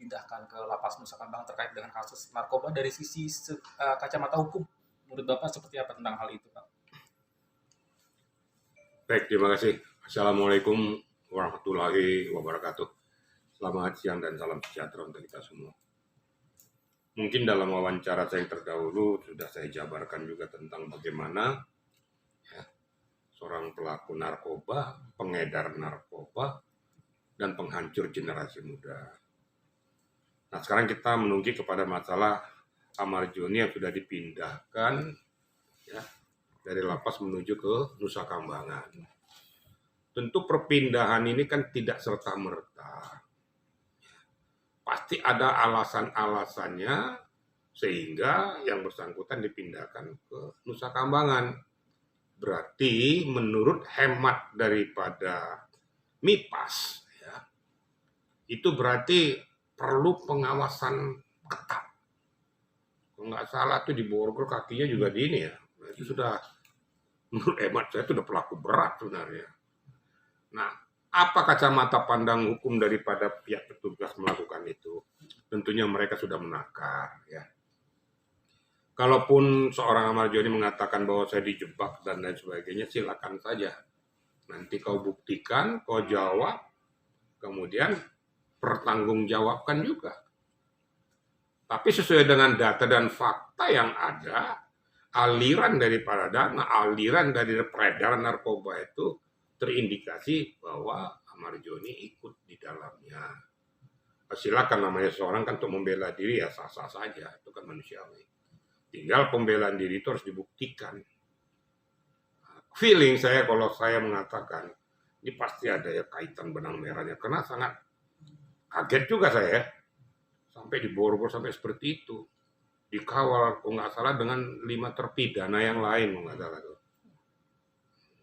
dipindahkan ke Lapas Nusa Kambangan terkait dengan kasus narkoba dari sisi kacamata hukum. Menurut Bapak seperti apa tentang hal itu, Pak? Baik, terima kasih. Assalamualaikum warahmatullahi wabarakatuh. Selamat siang dan salam sejahtera untuk kita semua. Mungkin dalam wawancara saya yang terdahulu sudah saya jabarkan juga tentang bagaimana seorang pelaku narkoba, pengedar narkoba, dan penghancur generasi muda. Nah, sekarang kita menunggu kepada masalah Ahmad Joni yang sudah dipindahkan dari lapas menuju ke Nusa Kambangan. Tentu perpindahan ini kan tidak serta-merta. Pasti ada alasan-alasannya sehingga yang bersangkutan dipindahkan ke Nusa Kambangan. Berarti menurut hemat daripada MIPAS, itu berarti perlu pengawasan ketat. Kalau nggak salah tuh di Borgol kakinya juga di ini ya. Itu sudah, menurut hemat saya itu sudah pelaku berat sebenarnya. Nah, apa kacamata pandang hukum daripada pihak petugas melakukan itu? Tentunya mereka sudah menakar, ya. Kalaupun seorang Ahmad Joni mengatakan bahwa saya dijebak dan lain sebagainya, silakan saja. Nanti kau buktikan, kau jawab, kemudian pertanggungjawabkan juga. Tapi sesuai dengan data dan fakta yang ada, aliran daripada dana, aliran dari peredaran narkoba itu terindikasi bahwa Ahmad Joni ikut di dalamnya. Silakan, namanya seorang kan untuk membela diri ya sah-sah saja, itu kan manusiawi. Tinggal pembelaan diri itu harus dibuktikan. Feeling saya kalau saya mengatakan ini pasti ada ya kaitan benang merahnya, karena sangat kaget juga saya sampai di Borgol sampai seperti itu, dikawal kalau nggak salah dengan 5 terpidana yang lain kalau nggak salah tuh.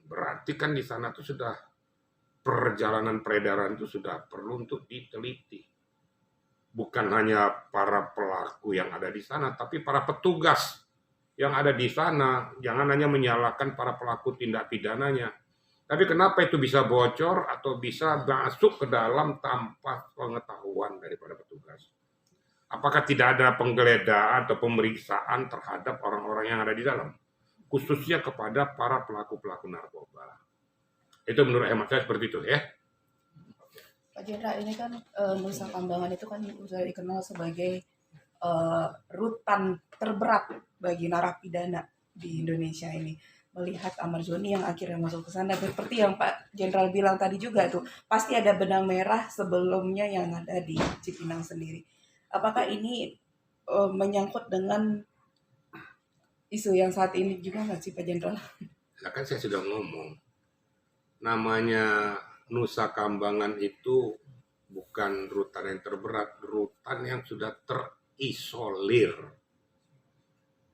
Berarti kan di sana tuh sudah perjalanan peredaran itu sudah perlu untuk diteliti. Bukan hanya para pelaku yang ada di sana, tapi para petugas yang ada di sana. Jangan hanya menyalahkan para pelaku tindak pidananya. Tapi kenapa itu bisa bocor atau bisa masuk ke dalam tanpa pengetahuan daripada petugas? Apakah tidak ada penggeledahan atau pemeriksaan terhadap orang-orang yang ada di dalam? Khususnya kepada para pelaku-pelaku narkoba. Itu menurut hemat saya seperti itu ya. Pak Jenderal, ini kan Nusa Kambangan itu kan sudah dikenal sebagai rutan terberat bagi narapidana di Indonesia ini. Melihat Ahmad Joni yang akhirnya masuk ke sana, seperti yang Pak Jenderal bilang tadi juga tuh, pasti ada benang merah sebelumnya yang ada di Cipinang sendiri. Apakah ini menyangkut dengan isu yang saat ini juga nggak sih Pak Jenderal? Nah, kan saya sudah ngomong, namanya Nusa Kambangan itu bukan rutan yang terberat, rutan yang sudah terisolir,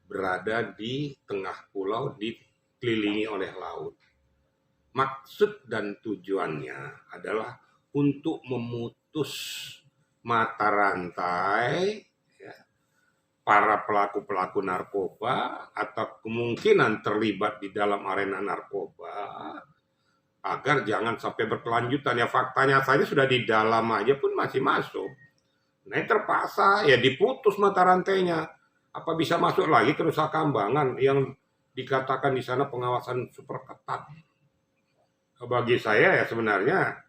berada di tengah pulau, dikelilingi oleh laut. Maksud dan tujuannya adalah untuk memutus mata rantai para pelaku-pelaku narkoba atau kemungkinan terlibat di dalam arena narkoba agar jangan sampai berkelanjutan. Ya faktanya saja sudah di dalam aja pun masih masuk. Nah terpaksa ya diputus mata rantainya. Apa bisa masuk lagi ke Nusa Kambangan yang dikatakan di sana pengawasan super ketat? Bagi saya ya sebenarnya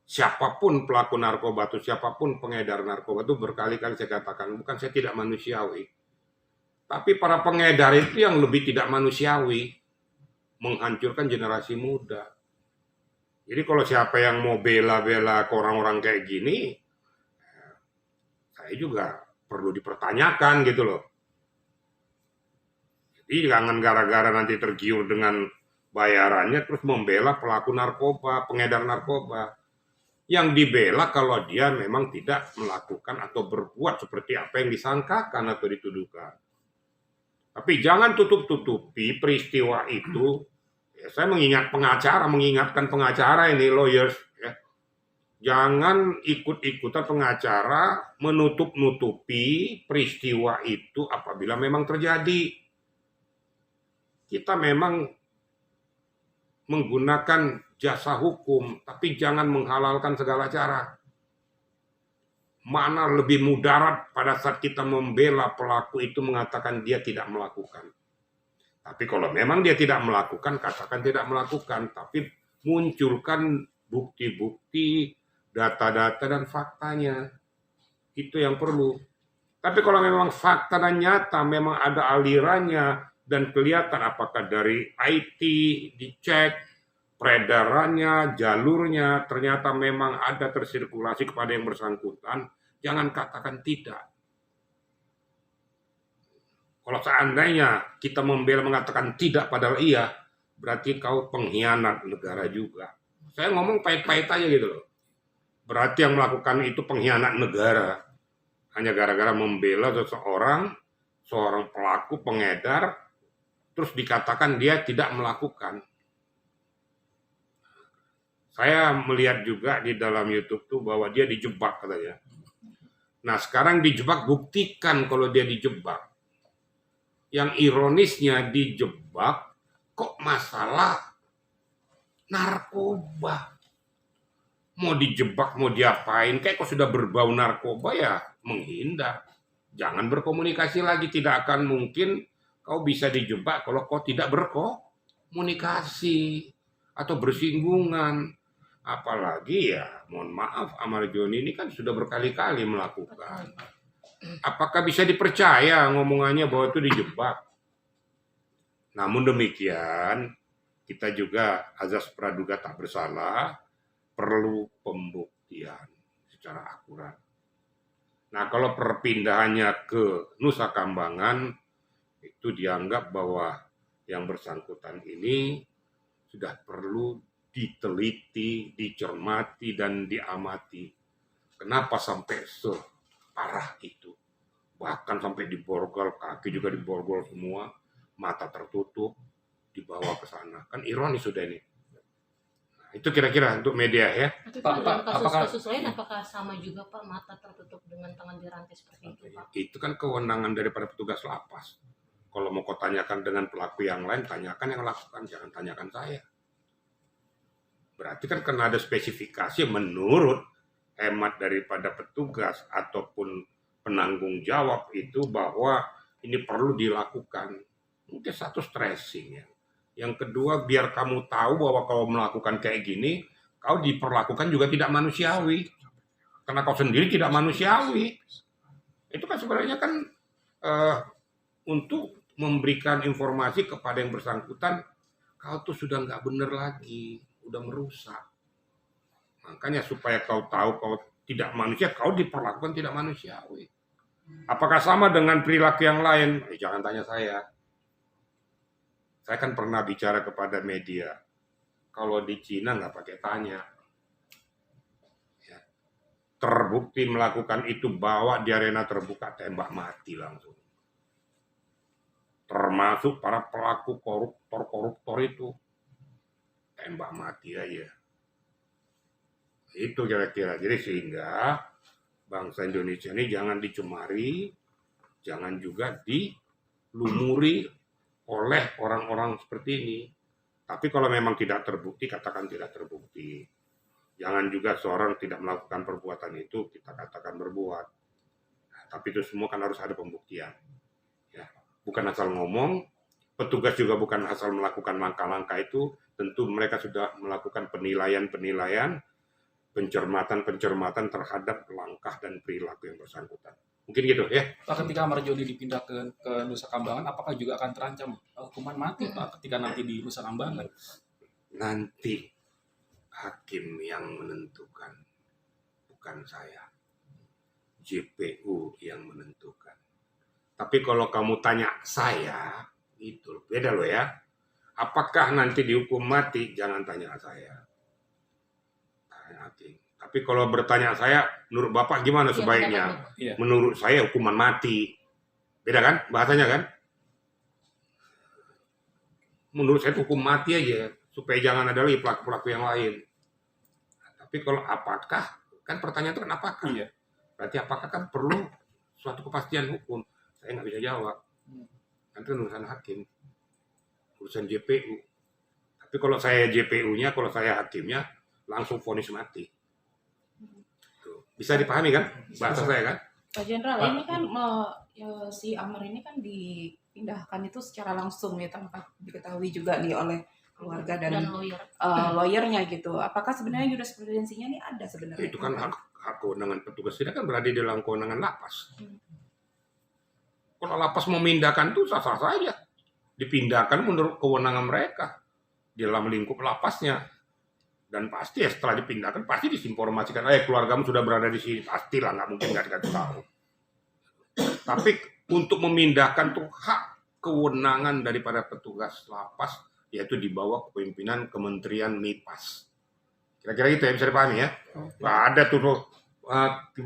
siapapun pelaku narkoba atau siapapun pengedar narkoba itu berkali-kali saya katakan, bukan saya tidak manusiawi. Tapi para pengedar itu yang lebih tidak manusiawi, menghancurkan generasi muda. Jadi kalau siapa yang mau bela-bela ke orang-orang kayak gini, saya juga perlu dipertanyakan gitu loh. Jadi jangan gara-gara nanti tergiur dengan bayarannya terus membela pelaku narkoba, pengedar narkoba. Yang dibela kalau dia memang tidak melakukan atau berbuat seperti apa yang disangkakan atau dituduhkan. Tapi jangan tutup-tutupi peristiwa itu. Ya, saya mengingatkan pengacara ini, lawyers. Ya. Jangan ikut-ikutan pengacara menutup-nutupi peristiwa itu apabila memang terjadi. Kita memang menggunakan jasa hukum, tapi jangan menghalalkan segala cara. mana lebih mudarat pada saat kita membela pelaku itu mengatakan dia tidak melakukan. Tapi kalau memang dia tidak melakukan, katakan tidak melakukan. Tapi munculkan bukti-bukti, data-data dan faktanya. Itu yang perlu. Tapi kalau memang fakta dan nyata, memang ada alirannya dan kelihatan apakah dari IT dicek, peredarannya, jalurnya, ternyata memang ada tersirkulasi kepada yang bersangkutan, jangan katakan tidak. Kalau seandainya kita membela mengatakan tidak padahal iya, berarti kau pengkhianat negara juga. Saya ngomong pahit-pahit aja gitu loh. Berarti yang melakukan itu pengkhianat negara. Hanya gara-gara membela seorang pelaku pengedar, terus dikatakan dia tidak melakukan. Saya melihat juga di dalam YouTube tuh bahwa dia dijebak katanya. Nah sekarang dijebak, buktikan kalau dia dijebak. Yang ironisnya dijebak kok masalah narkoba. Mau dijebak, mau diapain, kayak kok sudah berbau narkoba ya menghindar. Jangan berkomunikasi lagi, tidak akan mungkin kau bisa dijebak kalau kau tidak berkomunikasi atau bersinggungan. Apalagi ya, mohon maaf, Amar Joni ini kan sudah berkali-kali melakukan. Apakah bisa dipercaya ngomongannya bahwa itu dijebak? Namun demikian, kita juga azas praduga tak bersalah, perlu pembuktian secara akurat. Nah, kalau perpindahannya ke Nusa Kambangan, itu dianggap bahwa yang bersangkutan ini sudah perlu diteliti, dicermati, dan diamati. Kenapa sampai separah itu? Bahkan sampai diborgol, kaki juga diborgol semua, mata tertutup, dibawa ke sana. Kan ironis sudah ini. Nah, itu kira-kira untuk media ya. Tapi Pak, Pak, dalam apakah- kasus-kasus lain apakah sama juga Pak, mata tertutup dengan tangan dirantai seperti itu Pak? Itu kan kewenangan daripada petugas lapas. Kalau mau kau tanyakan dengan pelaku yang lain, tanyakan yang lakukan, jangan tanyakan saya. Berarti kan karena ada spesifikasi menurut hemat daripada petugas ataupun penanggung jawab itu bahwa ini perlu dilakukan. Mungkin satu stressing ya. Yang kedua, biar kamu tahu bahwa kau melakukan kayak gini, kau diperlakukan juga tidak manusiawi. Karena kau sendiri tidak manusiawi. Itu kan sebenarnya kan untuk memberikan informasi kepada yang bersangkutan, kau tuh sudah nggak benar lagi, udah merusak. Makanya supaya kau tahu kau tidak manusia, kau diperlakukan tidak manusiawi. Apakah sama dengan perilaku yang lain? Jangan tanya saya. Saya kan pernah bicara kepada media. Kalau di Cina nggak pakai tanya. Ya. Terbukti melakukan itu, bawa di arena terbuka, tembak mati langsung. Termasuk para pelaku koruptor itu. Tembak mati aja. Itu kira-kira. Jadi sehingga bangsa Indonesia ini jangan dicemari, jangan juga dilumuri oleh orang-orang seperti ini. Tapi kalau memang tidak terbukti, katakan tidak terbukti. Jangan juga seorang tidak melakukan perbuatan itu, kita katakan berbuat. Nah, tapi itu semua kan harus ada pembuktian. Ya. Bukan asal ngomong, petugas juga bukan asal melakukan langkah-langkah itu, tentu mereka sudah melakukan penilaian-penilaian, pencermatan-pencermatan terhadap langkah dan perilaku yang bersangkutan. Mungkin gitu ya. Pak, ketika Amar Joni dipindah ke Nusa Kambangan, apakah juga akan terancam hukuman mati Pak ketika nanti di Nusa Kambangan? Nanti hakim yang menentukan, bukan saya. JPU yang menentukan. Tapi kalau kamu tanya saya, itu beda loh ya. Apakah nanti dihukum mati? Jangan tanya saya. Tanya hakim. Tapi kalau bertanya saya, menurut Bapak gimana sebaiknya? Iya. Menurut saya hukuman mati. Beda kan bahasanya kan? Menurut saya hukum mati aja, supaya jangan ada lagi pelaku-pelaku yang lain. Tapi kalau apakah, kan pertanyaan itu kan apakah? Iya. Berarti apakah kan perlu suatu kepastian hukum? Saya nggak bisa jawab. Nanti urusan hakim, urusan JPU. Tapi kalau saya JPU-nya, kalau saya hakimnya, langsung vonis mati. Bisa dipahami kan bahasa saya kan? Pak Jenderal, ini kan si Amar ini kan dipindahkan itu secara langsung ya, tanpa diketahui juga nih oleh keluarga dan Dan lawyer. lawyernya gitu. Apakah sebenarnya jurisprudensinya ini ada sebenarnya? Itu kan hak kewenangan petugas tidak kan berada di dalam kewenangan lapas. Kalau lapas memindahkan itu sah-sah saja. Dipindahkan menurut kewenangan mereka di dalam lingkup lapasnya. Dan pasti ya setelah dipindahkan pasti disinformasikan, keluargamu sudah berada di sini, pastilah nggak mungkin nggak dikasih tahu. Tapi untuk memindahkan tuh hak kewenangan daripada petugas lapas, yaitu di bawah kepemimpinan Kementerian MIPAS. Kira-kira gitu ya, bisa dipahami ya? Nggak ada tuh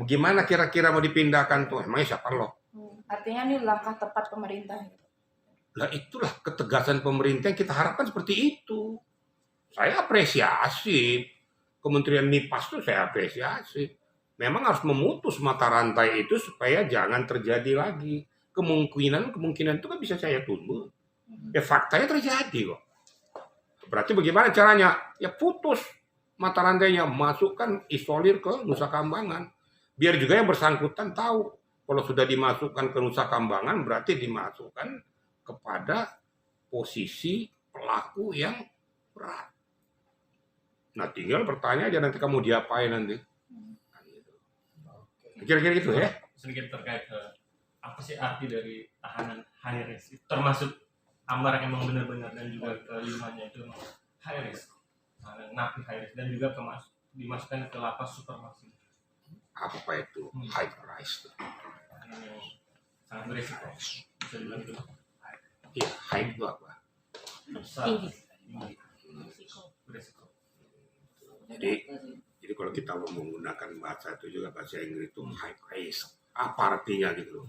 gimana kira-kira mau dipindahkan tuh, emangnya siapa lo? Artinya ini langkah tepat pemerintah. Lah itulah ketegasan pemerintah yang kita harapkan seperti itu. Saya apresiasi Kementerian MIPAS itu, saya apresiasi. Memang harus memutus mata rantai itu supaya jangan terjadi lagi. Kemungkinan itu kan bisa saya tunggu. Ya faktanya terjadi kok. Berarti bagaimana caranya? Ya putus mata rantainya, masukkan isolir ke Nusa Kambangan. Biar juga yang bersangkutan tahu. Kalau sudah dimasukkan ke Nusa Kambangan berarti dimasukkan kepada posisi pelaku yang berat. Nah tinggal bertanya aja nanti kamu diapain nanti. Kira-kira gitu ya. Sedikit terkait apa sih arti dari tahanan high risk, termasuk Amar yang emang benar-benar dan juga kelimanya itu high risk, napi high risk dan juga dimasukkan ke lapas super maksimum. Apa itu high risk? Ini sangat berisiko, bisa dibilang itu. Iya, high itu apa? Besar, Tinggi. berisiko. Jadi kalau kita mau menggunakan bahasa itu juga bahasa Inggris itu high risk. Apa artinya gitu?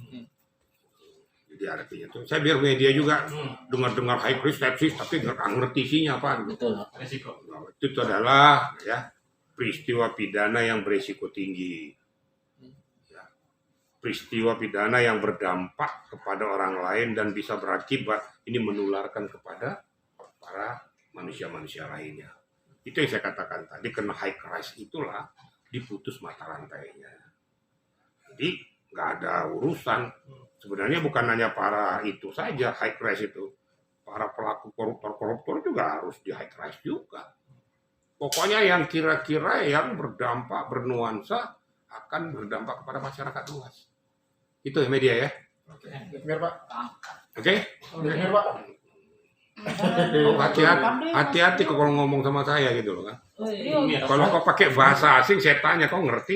Jadi artinya itu saya biar media juga dengar high risk sepsis tapi nggak ngerti isinya apa. Betul. Risiko. Nah, itu adalah ya peristiwa pidana yang berisiko tinggi. Ya, peristiwa pidana yang berdampak kepada orang lain dan bisa berakibat ini menularkan kepada para manusia-manusia lainnya. Itu yang saya katakan tadi, kena high risk itulah diputus mata rantainya. Jadi nggak ada urusan. Sebenarnya bukan hanya para itu saja high risk itu. Para pelaku koruptor juga harus di high risk juga. Pokoknya yang kira-kira yang berdampak, bernuansa akan berdampak kepada masyarakat luas. Itu ya media ya. Biar Pak. Oke? Biar Pak. Oh, hati-hati kalau ngomong sama saya gitu loh kan. Serius. Kalau kau pakai bahasa asing saya tanya kau ngerti?